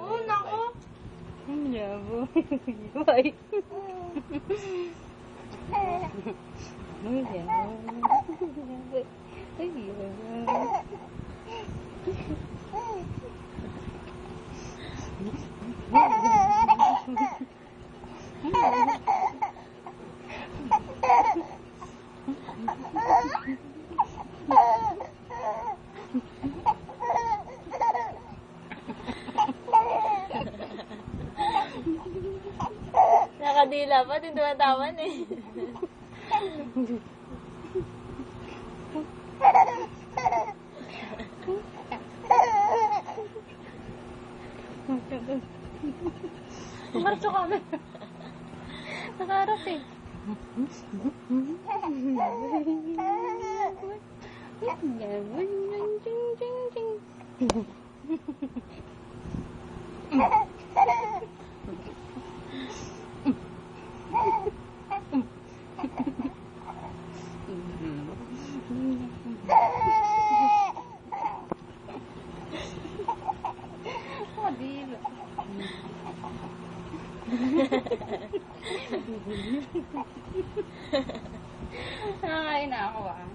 Oh, nako. Yabo. Bye. Nakadila pa, din tumatawan eh. Marcho kami. Nakaharap eh. Nakakain na ako ah.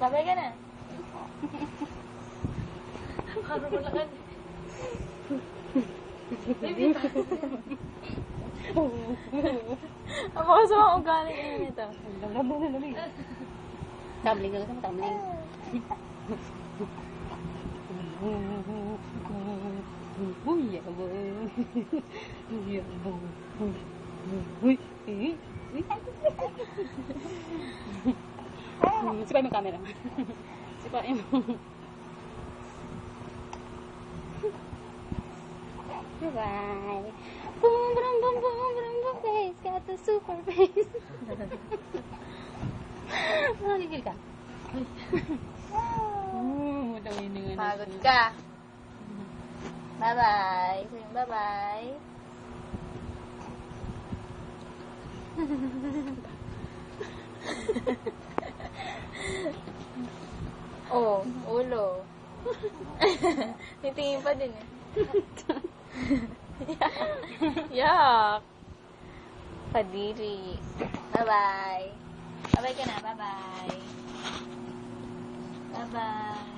Babay ka na. Karulakan. Baby. Ang baka sa mga ugali ka nito. Lamig. Tumbling ka sa tumbling. Uy, yabo. Yabo. Uy, sipain mo yung camera. Sipain mo. Bye-bye. Boom, boom, boom, boom, boom, boom, face. Got the super face. Nakikil ka? Pagod ka. Bye-bye. Bye-bye. Oh, ulo. Titingin pa din eh. Yak. Padiri. Bye-bye. Bye-bye ka na. Bye-bye. Bye-bye.